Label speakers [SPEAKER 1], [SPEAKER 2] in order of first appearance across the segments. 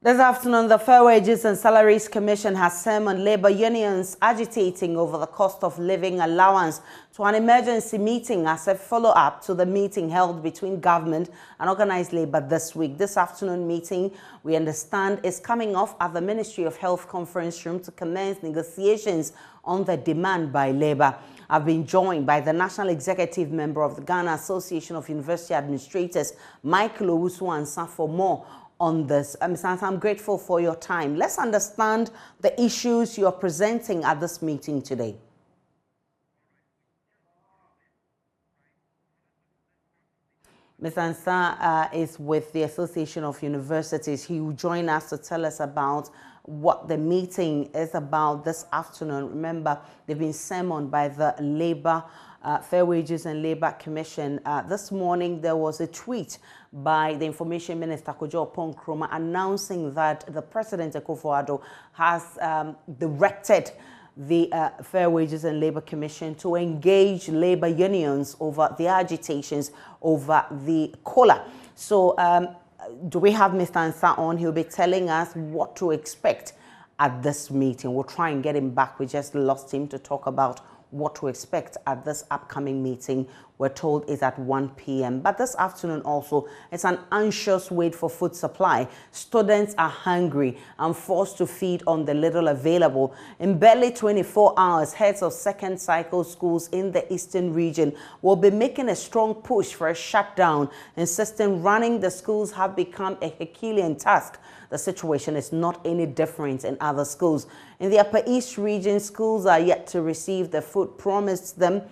[SPEAKER 1] This afternoon, the Fair Wages and Salaries Commission has summoned labor unions agitating over the cost of living allowance to an emergency meeting as a follow-up to the meeting held between government and organized labor this week. This afternoon meeting, we understand, is coming off at the Ministry of Health conference room to commence negotiations on the demand by labor. I've been joined by the National Executive Member of the Ghana Association of University Administrators, Michael Owusu-Ansah, for more on this. Mr. Ansah, I'm grateful for your time. Let's understand the issues you're presenting at this meeting today. Mr. Ansah is with the Association of Universities. He will join us to tell us about what the meeting is about this afternoon. Remember, they've been summoned by the Labour Fair Wages and Labour Commission. This morning, there was a tweet by the Information Minister, Kojo Ponkroma, announcing that the President, Akufo-Addo, has directed the Fair Wages and Labour Commission to engage labour unions over the agitations over the COLA. So, do we have Mr. Ansah on? He'll be telling us what to expect at this meeting. We'll try and get him back. We just lost him to talk about what to expect at this upcoming meeting. We're told is at 1 p.m. But this afternoon also, it's an anxious wait for food supply. Students are hungry and forced to feed on the little available. In barely 24 hours, heads of second cycle schools in the eastern region will be making a strong push for a shutdown, insisting running the schools have become a Herculean task. The situation is not any different in other schools. In the Upper East region, schools are yet to receive the food promised them,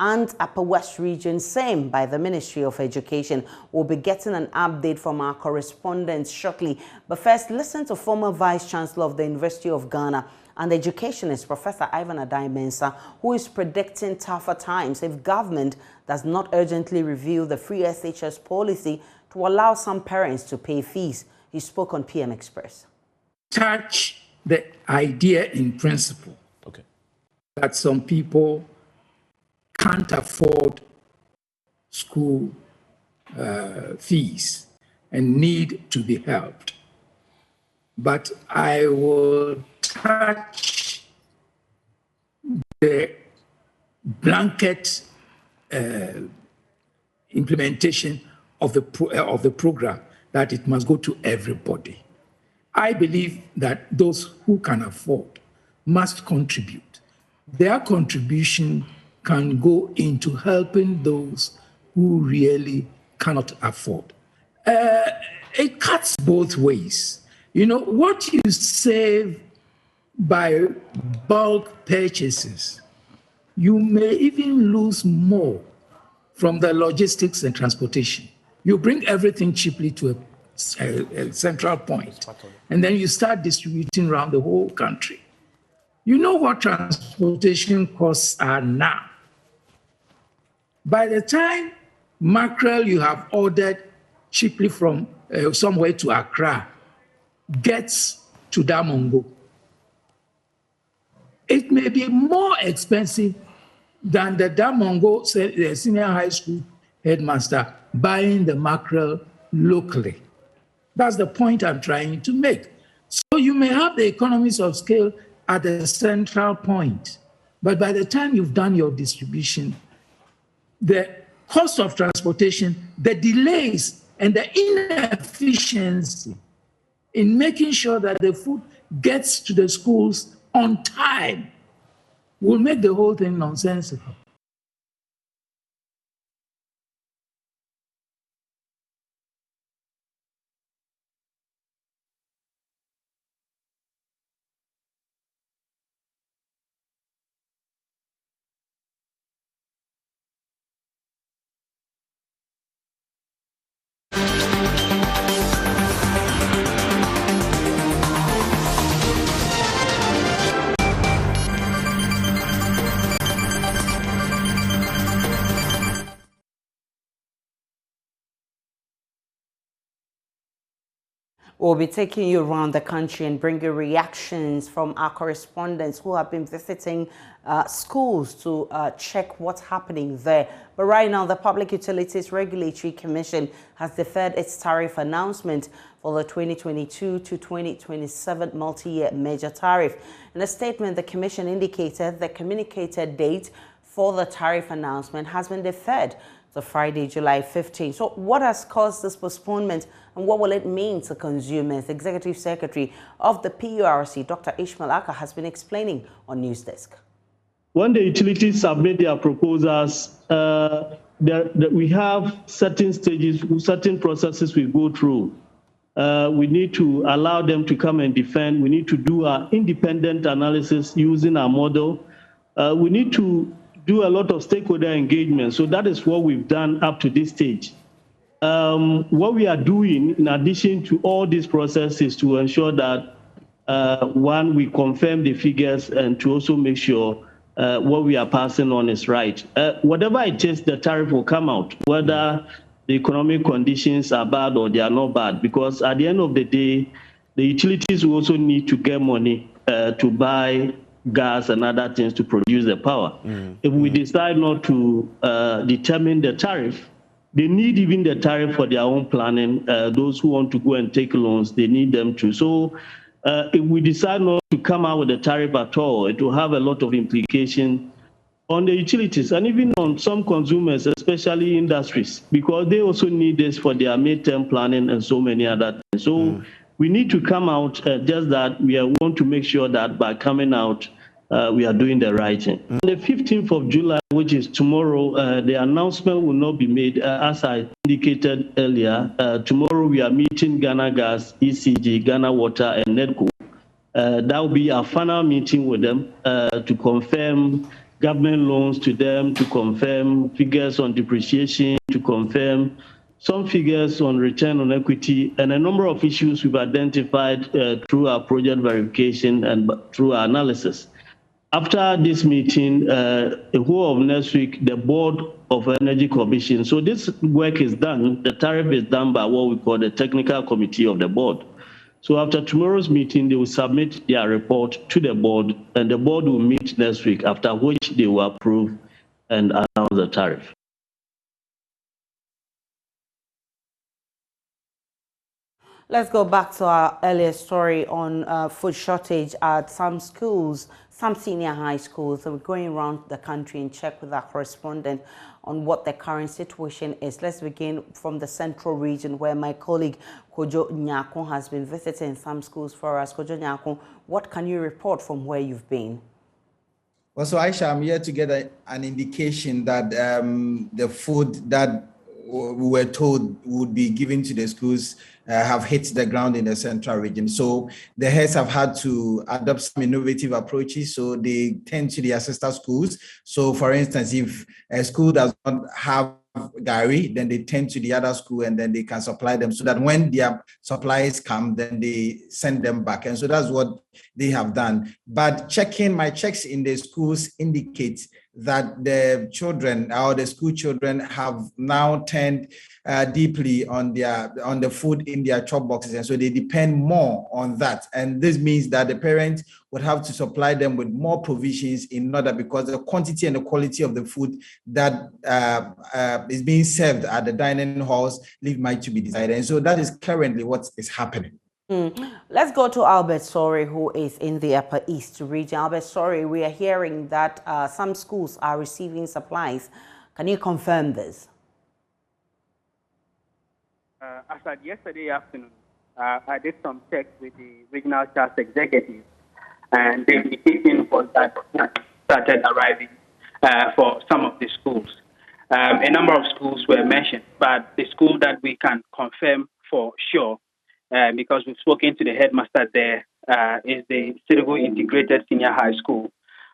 [SPEAKER 1] and Upper West region, same by the Ministry of Education. We'll be getting an update from our correspondents shortly. But first, listen to former Vice-Chancellor of the University of Ghana and educationist Professor Ivan Adai-Mensah, who is predicting tougher times if government does not urgently review the free SHS policy to allow some parents to pay fees. He spoke on PM Express.
[SPEAKER 2] Touch the idea in principle that some people can't afford school fees and need to be helped. But I will touch the blanket implementation of the program, that it must go to everybody. I believe that those who can afford must contribute. Their contribution can go into helping those who really cannot afford. It cuts both ways. You know, what you save by bulk purchases, you may even lose more from the logistics and transportation. You bring everything cheaply to a central point, and then you start distributing around the whole country. You know what transportation costs are now. By the time mackerel you have ordered cheaply from somewhere to Accra gets to Damongo, it may be more expensive than the Damongo senior high school headmaster buying the mackerel locally. That's the point I'm trying to make. So you may have the economies of scale at the central point, but by the time you've done your distribution, the cost of transportation, the delays, and the inefficiency in making sure that the food gets to the schools on time will make the whole thing nonsensical.
[SPEAKER 1] We'll be taking you around the country and bringing reactions from our correspondents who have been visiting schools to check what's happening there. But right now, the Public Utilities Regulatory Commission has deferred its tariff announcement for the 2022 to 2027 multi-year major tariff. In a statement, the Commission indicated the communicated date for the tariff announcement has been deferred to Friday, July 15. So what has caused this postponement and what will it mean to consumers? Executive Secretary of the PURC, Dr. Aisha, has been explaining on News Desk.
[SPEAKER 3] When the utilities submit their proposals, we have certain stages, certain processes we go through. We need to allow them to come and defend. We need to do our independent analysis using our model. We need to do a lot of stakeholder engagement. So that is what we've done up to this stage. What we are doing, in addition to all these processes, to ensure that, one, we confirm the figures and to also make sure what we are passing on is right. Whatever it is, the tariff will come out, whether the economic conditions are bad or they are not bad, because at the end of the day, the utilities will also need to get money to buy gas and other things to produce the power. If we decide not to determine the tariff, they need even the tariff for their own planning. Those who want to go and take loans, they need them too. So if we decide not to come out with a tariff at all, it will have a lot of implication on the utilities and even on some consumers, especially industries, because they also need this for their midterm planning and so many other things. So we need to come out, just that we want to make sure that by coming out, we are doing the right thing. On the 15th of July, which is tomorrow, the announcement will not be made. As I indicated earlier, tomorrow we are meeting Ghana Gas, ECG, Ghana Water, and NEDCO. That will be our final meeting with them to confirm government loans to them, to confirm figures on depreciation, to confirm some figures on return on equity, and a number of issues we've identified through our project verification and through our analysis. After this meeting, the whole of next week, the Board of Energy Commission. So this work is done. The tariff is done by what we call the technical committee of the board. So after tomorrow's meeting, they will submit their report to the board, and the board will meet next week, after which they will approve and announce the tariff.
[SPEAKER 1] Let's go back to our earlier story on food shortage at some schools, some senior high schools. So we're going around the country and check with our correspondent on what the current situation is. Let's begin from the central region, where my colleague Kojo Nyako has been visiting some schools for us. Kojo Nyako, what can you report from where you've been?
[SPEAKER 4] Well, so Aisha, I'm here to get an indication that the food that we were told would be given to the schools have hit the ground in the central region. So the heads have had to adopt some innovative approaches. So they tend to their sister schools. So for instance, if a school does not have Gary, then they tend to the other school and then they can supply them, so that when their supplies come, then they send them back. And so that's what they have done. But my checks in the schools indicate that the children, or the school children, have now turned deeply on the food in their chop boxes, and so they depend more on that. And this means that the parents would have to supply them with more provisions in order, because the quantity and the quality of the food that is being served at the dining halls leave much to be desired. And so that is currently what is happening.
[SPEAKER 1] Let's go to Albert Sorry, who is in the Upper East region. Albert Sorry, we are hearing that some schools are receiving supplies. Can you confirm this?
[SPEAKER 5] As at yesterday afternoon, I did some checks with the regional task executive, and the indication was that started arriving for some of the schools. A number of schools were mentioned, but the school that we can confirm for sure, because we've spoken to the headmaster there, is the Sirigu Integrated Senior High School,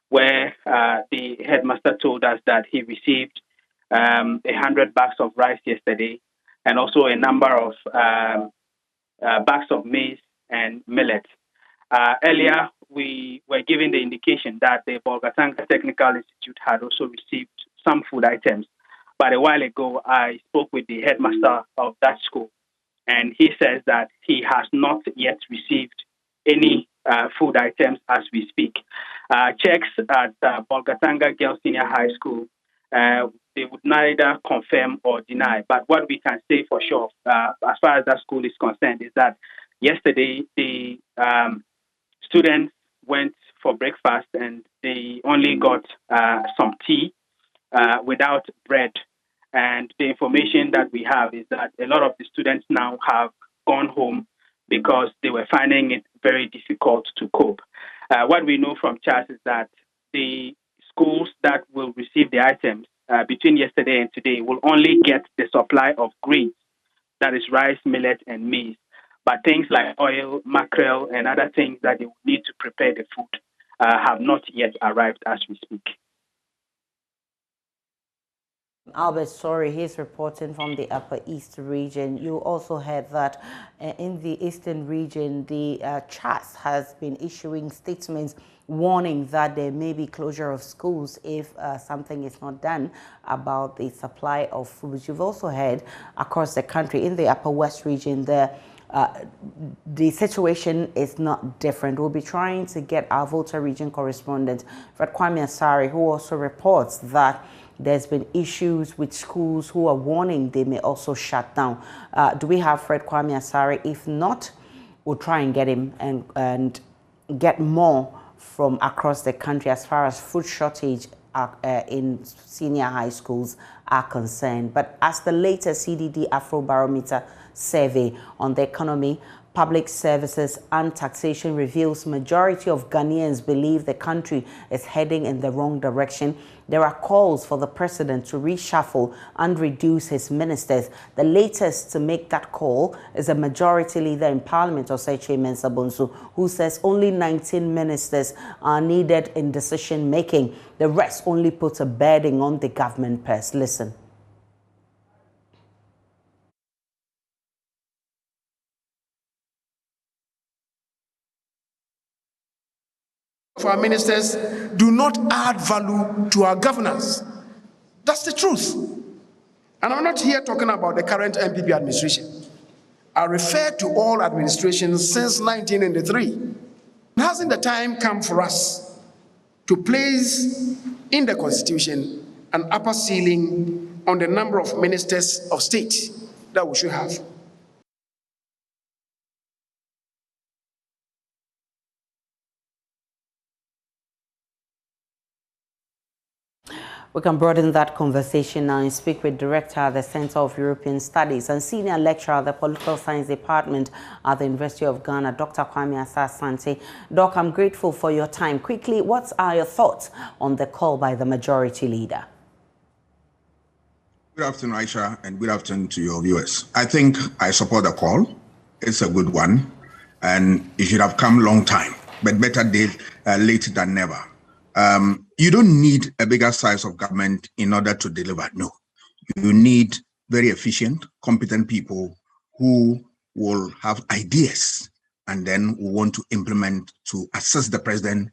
[SPEAKER 5] where the headmaster told us that he received 100 bags of rice yesterday, and also a number of bags of maize and millet. Earlier, we were given the indication that the Bolgatanga Technical Institute had also received some food items. But a while ago, I spoke with the headmaster of that school, and he says that he has not yet received any food items as we speak. Checks at Bolgatanga Girls Senior High School, they would neither confirm or deny. But what we can say for sure, as far as that school is concerned, is that yesterday the students went for breakfast and they only got some tea without bread. And the information that we have is that a lot of the students now have gone home because they were finding it very difficult to cope. What we know from Charles is that the schools that will receive the items between yesterday and today will only get the supply of grains, that is rice, millet, and maize. But things like oil, mackerel, and other things that they will need to prepare the food have not yet arrived as we speak.
[SPEAKER 1] Albert, sorry, he's reporting from the Upper East region. You also heard that in the Eastern region, the CHAS has been issuing statements warning that there may be closure of schools if something is not done about the supply of food. You've also heard across the country, in the Upper West region, the situation is not different. We'll be trying to get our Volta region correspondent, Fred Kwame Asari, who also reports that there's been issues with schools who are warning they may also shut down. Do we have Fred Kwame Asari? If not, we'll try and get him and get more from across the country as far as food shortage in senior high schools are concerned. But as the latest CDD Afrobarometer survey on the economy, public services and taxation reveals majority of Ghanaians believe the country is heading in the wrong direction. There are calls for the president to reshuffle and reduce his ministers. The latest to make that call is a majority leader in Parliament, Oseche Mensah Bonsu, who says only 19 ministers are needed in decision making. The rest only puts a burden on the government purse. Listen.
[SPEAKER 6] Our ministers do not add value to our governance. That's the truth. And I'm not here talking about the current MPP administration. I refer to all administrations since 1983. Hasn't the time come for us to place in the Constitution an upper ceiling on the number of ministers of state that we should have?
[SPEAKER 1] We can broaden that conversation now and speak with Director at the Center of European Studies and Senior Lecturer at the Political Science Department at the University of Ghana, Dr. Kwame Asah-Asante. Doc, I'm grateful for your time. Quickly, what are your thoughts on the call by the majority leader?
[SPEAKER 7] Good afternoon, Aisha, and good afternoon to your viewers. I think I support the call. It's a good one, and it should have come long time, but better late than never. You don't need a bigger size of government in order to deliver. No, you need very efficient, competent people who will have ideas and then will want to implement to assist the president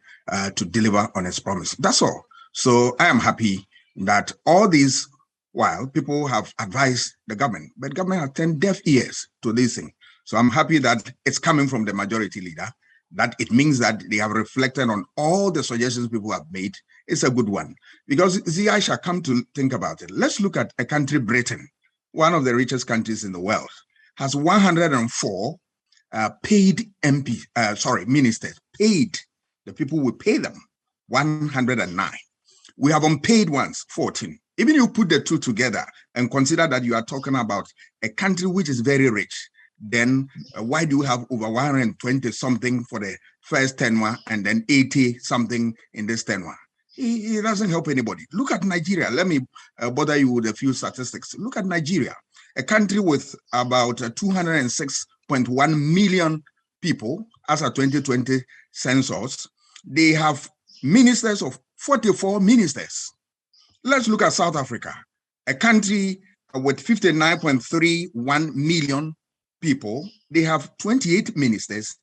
[SPEAKER 7] to deliver on his promise. That's all. So I am happy that all these while people have advised the government, but government has turned deaf ears to this thing. So I'm happy that it's coming from the majority leader, that it means that they have reflected on all the suggestions people have made. It's a good one. Because, see, Aisha, come to think about it. Let's look at a country, Britain, one of the richest countries in the world, has 104 paid ministers, paid. The people will pay them, 109. We have unpaid ones, 14. Even you put the two together and consider that you are talking about a country which is very rich, then why do you have over 120 something for the first tenure and then 80 something in this tenure? It doesn't help anybody. Look at Nigeria. Let me bother you with a few statistics. Look at Nigeria, a country with about 206.1 million people as a 2020 census. They have ministers of 44 ministers. Let's look at South Africa, a country with 59.31 million people. They have 28 ministers,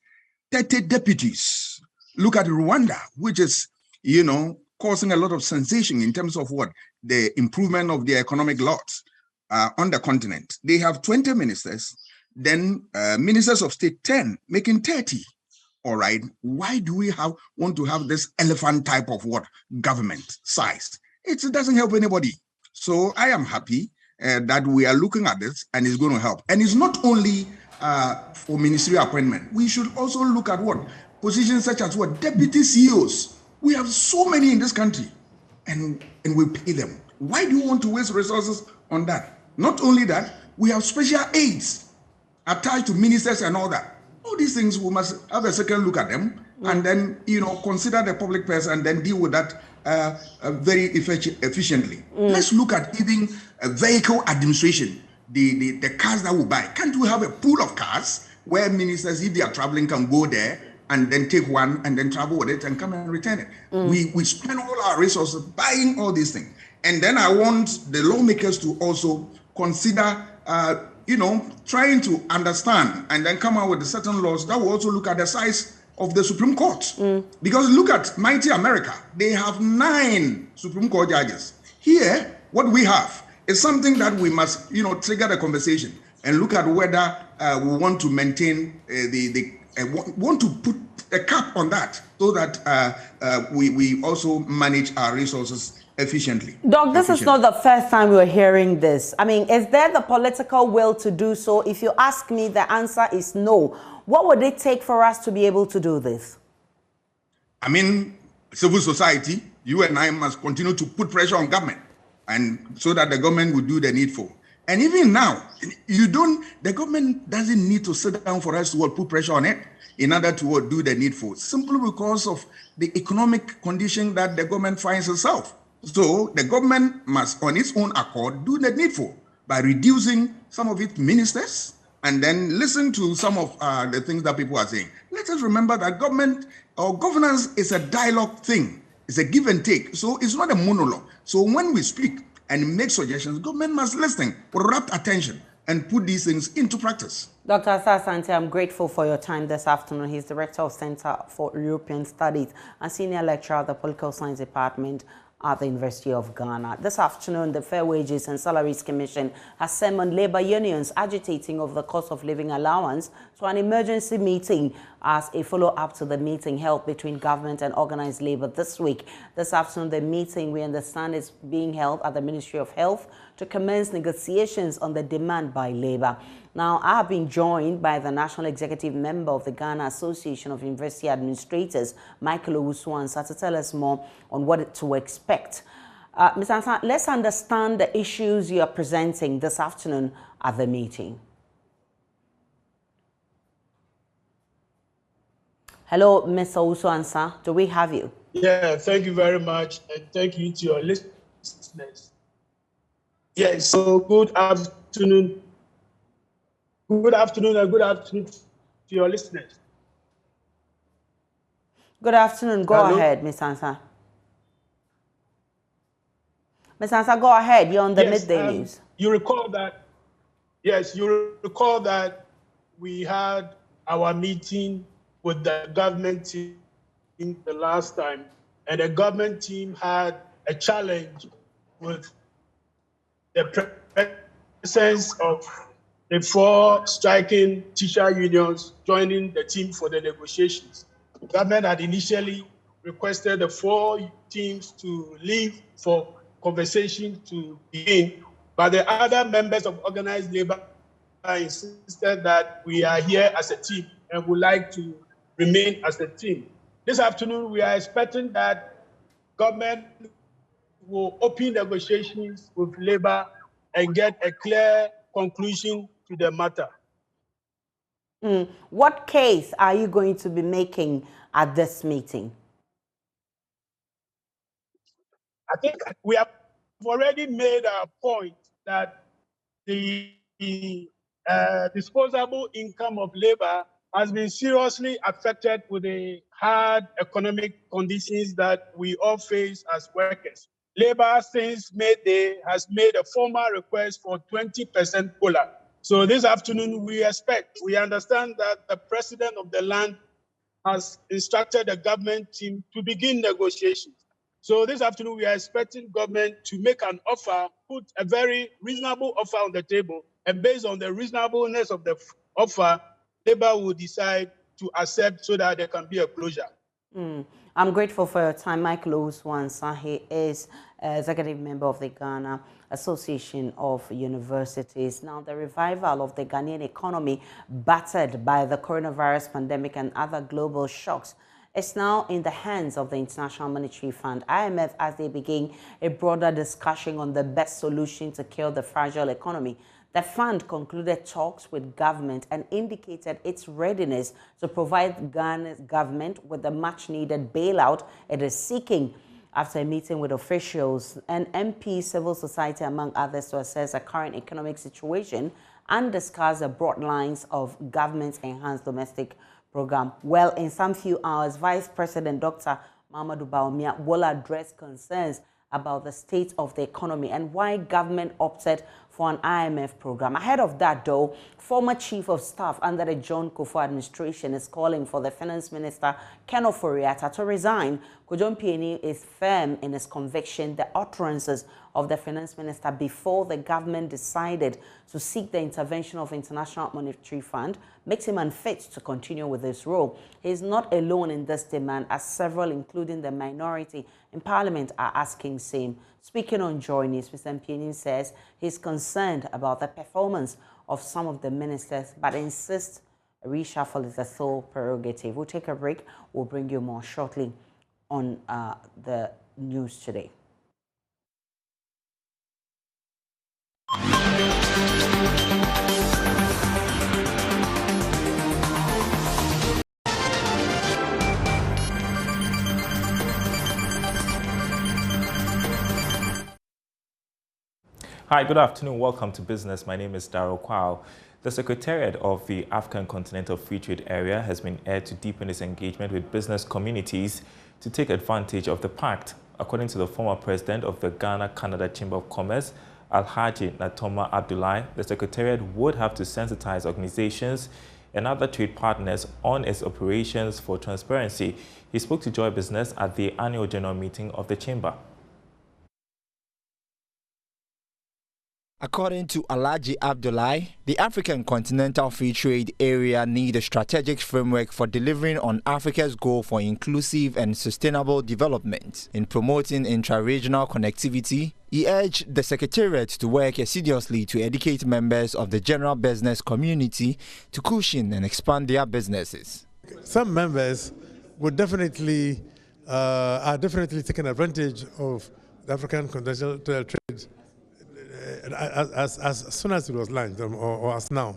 [SPEAKER 7] 30 deputies. Look at Rwanda, which is, causing a lot of sensation in terms of what? The improvement of the economic lot on the continent. They have 20 ministers, then ministers of state 10, making 30. All right, why do we want to have this elephant type of government size? It doesn't help anybody. So I am happy that we are looking at this and it's going to help. And it's not only for ministerial appointment. We should also look at positions such as deputy CEOs. We have so many in this country and we pay them. Why do you want to waste resources on that? Not only that, we have special aids attached to ministers and all that. All these things, we must have a second look at them and then, consider the public purse and then deal with that very efficiently. Let's look at even vehicle administration, the cars that we buy. Can't we have a pool of cars where ministers, if they are traveling, can go there and then take one and then travel with it and come and return it? We spend all our resources buying all these things. And then I want the lawmakers to also consider trying to understand and then come out with certain laws that will also look at the size of the Supreme Court. Because look at mighty America. They have 9 Supreme Court judges. Here, what we have is something that we must, trigger the conversation and look at whether we want to maintain want to put a cap on that so that we also manage our resources efficiently.
[SPEAKER 1] Doc, this is not the first time we're hearing this. I mean, is there the political will to do so? If you ask me, the answer is no. What would it take for us to be able to do this?
[SPEAKER 7] I mean, civil society, you and I must continue to put pressure on government and so that the government will do the needful. And even now, the government doesn't need to sit down for us to put pressure on it in order to do the needful, simply because of the economic condition that the government finds itself. So the government must, on its own accord, do the needful by reducing some of its ministers and then listen to some of the things that people are saying. Let us remember that government or governance is a dialogue thing. It's a give and take. So it's not a monologue. So when we speak and make suggestions, government must listen with rapt attention and put these things into practice.
[SPEAKER 1] Dr. Asante, I'm grateful for your time this afternoon. He's Director of Center for European Studies and Senior Lecturer at the Political Science Department at the University of Ghana. This afternoon, the Fair Wages and Salaries Commission has summoned labor unions agitating over the cost of living allowance to an emergency meeting as a follow-up to the meeting held between government and organized labor this week. This afternoon, the meeting, we understand, is being held at the Ministry of Health to commence negotiations on the demand by labor. Now, I have been joined by the National Executive Member of the Ghana Association of University Administrators, Michael Owusu-Ansah, to tell us more on what to expect. Mr. Ansah, let's understand the issues you are presenting this afternoon at the meeting. Hello, Mr. Owusu-Ansah, do we have you?
[SPEAKER 8] Yeah, thank you very much, and thank you to your listeners. Yes, so good afternoon. Good afternoon and good afternoon to your listeners.
[SPEAKER 1] Good afternoon. Go ahead, Ms. Ansah. Ms. Ansah, go ahead. You're on the Midday News.
[SPEAKER 8] You recall that we had our meeting with the government team the last time, and the government team had a challenge with the presence of the 4 striking teacher unions joining the team for the negotiations. The government had initially requested the 4 teams to leave for conversation to begin, but the other members of organized labor insisted that we are here as a team and would like to remain as a team. This afternoon, we are expecting that government will open negotiations with labor and get a clear conclusion to the matter.
[SPEAKER 1] What case are you going to be making at this meeting?
[SPEAKER 8] I think we have already made a point that the disposable income of labor has been seriously affected with the hard economic conditions that we all face as workers. Labor, since Midday, has made a formal request for 20% COLA. So this afternoon, we understand that the president of the land has instructed the government team to begin negotiations. So this afternoon, we are expecting government to make an offer, put a very reasonable offer on the table, and based on the reasonableness of the offer, Labour will decide to accept so that there can be a closure.
[SPEAKER 1] I'm grateful for your time. Michael Oswansa, he is executive member of the Ghana Association of Universities. Now, the revival of the Ghanaian economy, battered by the coronavirus pandemic and other global shocks, is now in the hands of the International Monetary Fund, IMF, as they begin a broader discussion on the best solution to cure the fragile economy. The fund concluded talks with government and indicated its readiness to provide Ghana's government with the much-needed bailout it is seeking, after a meeting with officials and MP, civil society, among others, to assess the current economic situation and discuss the broad lines of government's enhanced domestic program. Well, in some few hours, Vice President Dr. Mahamudu Bawumia will address concerns about the state of the economy and why government opted for an IMF program. Ahead of that, though, former Chief of Staff under the John Kufuor administration is calling for the Finance Minister, Ken Ofori-Atta, to resign. Kojo Mpiani is firm in his conviction the utterances of the Finance Minister before the government decided to seek the intervention of International Monetary Fund makes him unfit to continue with his role. He is not alone in this demand, as several, including the minority in Parliament, are asking same. Speaking on JoyNews, Mr. Mpiani says he's concerned about the performance of some of the ministers, but insists a reshuffle is a sole prerogative. We'll take a break. We'll bring you more shortly on the news today.
[SPEAKER 9] Hi, good afternoon. Welcome to Business. My name is Darryl Kwao. The Secretariat of the African Continental Free Trade Area has been aired to deepen its engagement with business communities to take advantage of the pact. According to the former president of the Ghana-Canada Chamber of Commerce, Alhaji Natoma Abdullahi, the Secretariat would have to sensitize organizations and other trade partners on its operations for transparency. He spoke to Joy Business at the annual general meeting of the Chamber.
[SPEAKER 10] According to Alhaji Abdullahi, the African Continental Free Trade Area needs a strategic framework for delivering on Africa's goal for inclusive and sustainable development. In promoting intra-regional connectivity, he urged the Secretariat to work assiduously to educate members of the general business community to cushion and expand their businesses.
[SPEAKER 11] Some members would definitely are definitely taking advantage of the African Continental Trade as soon as it was launched or as now.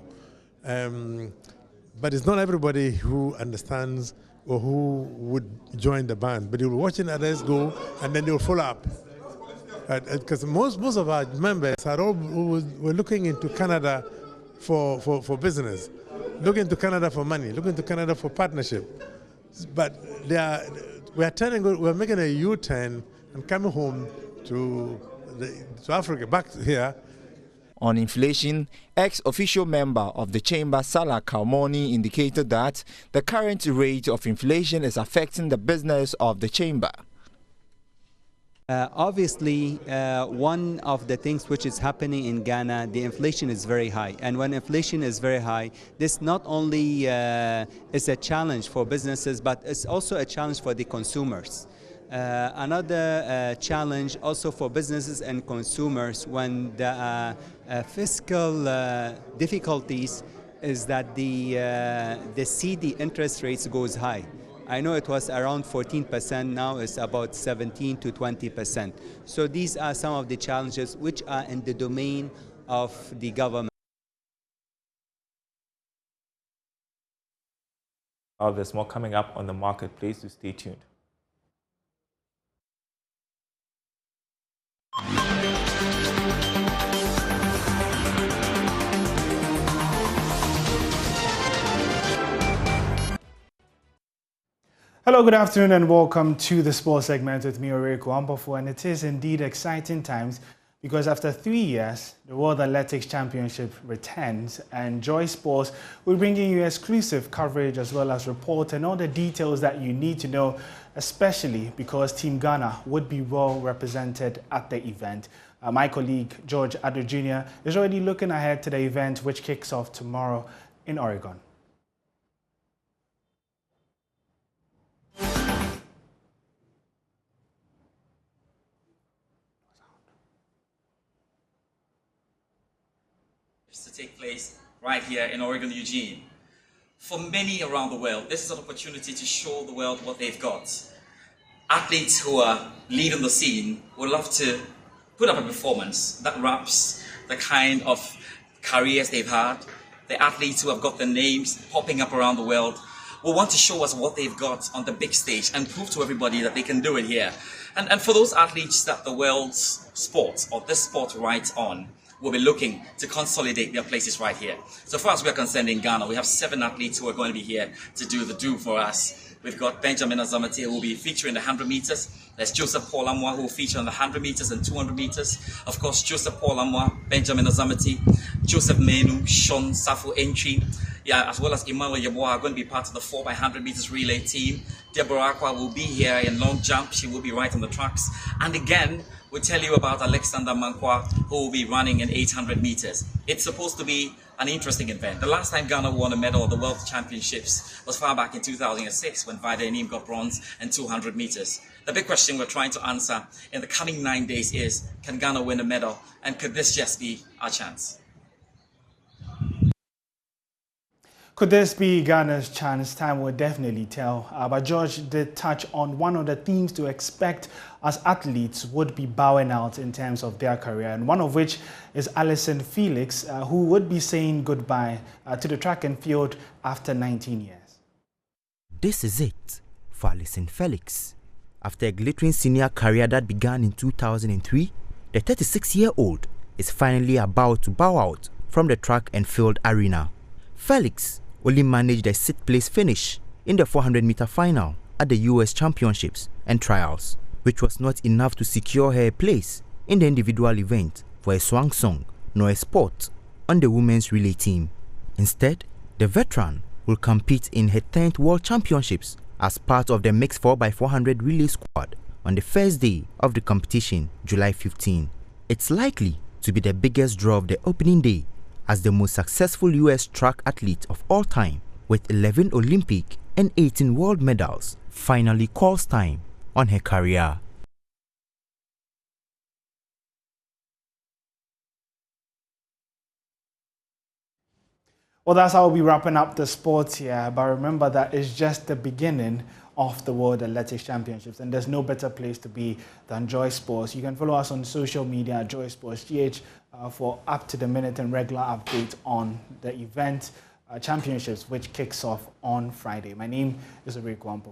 [SPEAKER 11] But it's not everybody who understands or who would join the band, but they will watching others go and then they will follow up. Because most of our members are all were looking into Canada for business, looking to Canada for money, looking to Canada for partnership. But we're making a U-turn and coming home to Africa, back here.
[SPEAKER 10] On inflation, ex-official member of the Chamber, Salah Kalmoni, indicated that the current rate of inflation is affecting the business of the Chamber.
[SPEAKER 12] Obviously, one of the things which is happening in Ghana, the inflation is very high. And when inflation is very high, this not only is a challenge for businesses, but it's also a challenge for the consumers. Another challenge also for businesses and consumers when the fiscal difficulties is that the CD interest rates goes high. I know it was around 14%, now it's about 17 to 20%. So these are some of the challenges which are in the domain of the government.
[SPEAKER 9] There's more coming up on the marketplace, so stay tuned.
[SPEAKER 13] Hello, good afternoon and welcome to the sports segment with me, Oreko Ampofo, and it is indeed exciting times because after 3 years, the World Athletics Championship returns and Joy Sports will bring you exclusive coverage as well as report and all the details that you need to know, especially because Team Ghana would be well represented at the event. My colleague, George Addo Jr., is already looking ahead to the event which kicks off tomorrow. in Oregon.
[SPEAKER 14] To take place right here in Oregon, Eugene. For many around the world, this is an opportunity to show the world what they've got. Athletes who are leading the scene would love to put up a performance that wraps the kind of careers they've had. The athletes who have got their names popping up around the world will want to show us what they've got on the big stage and prove to everybody that they can do it here. And for those athletes that the world's sport or this sport rides on, will be looking to consolidate their places right here. So far as we are concerned in Ghana, we have 7 athletes who are going to be here to do the do for us. We've got Benjamin Azamati, who will be featuring the 100 meters. There's Joseph Paul Amwa, who will feature on the 100 meters and 200 meters. Of course, Joseph Paul Amwa, Benjamin Azamati, Joseph Menu, Sean Safo Entry, as well as Emmanuel Yeboah are going to be part of the 4x100 meters relay team. Deborah Aqua will be here in long jump. She will be right on the tracks. And again, we'll tell you about Alexander Mankwa, who will be running in 800 meters. It's supposed to be an interesting event. The last time Ghana won a medal at the World Championships was far back in 2006 when Vida Enim got bronze in 200 meters. The big question we're trying to answer in the coming 9 days is, can Ghana win a medal? And could this just be our chance?
[SPEAKER 13] Could this be Ghana's chance? Time will definitely tell. But George did touch on one of the themes to expect as athletes would be bowing out in terms of their career, and one of which is Allyson Felix, who would be saying goodbye to the track and field after 19 years.
[SPEAKER 15] This is it for Allyson Felix. After a glittering senior career that began in 2003, the 36-year-old is finally about to bow out from the track and field arena. Felix only managed a 6th place finish in the 400-meter final at the US Championships and Trials, which was not enough to secure her a place in the individual event for a swan song nor a spot on the women's relay team. Instead, the veteran will compete in her 10th World Championships as part of the mixed 4x400 relay squad on the first day of the competition, July 15. It's likely to be the biggest draw of the opening day, as the most successful US track athlete of all time, with 11 Olympic and 18 world medals, finally calls time on her career.
[SPEAKER 13] Well, that's how we'll be wrapping up the sports here, but remember that it's just the beginning of the World Athletics Championships, and there's no better place to be than Joy Sports. You can follow us on social media at Joy Sports GH for up-to-the-minute and regular updates on the event championships, which kicks off on Friday. My name is Ibrahim.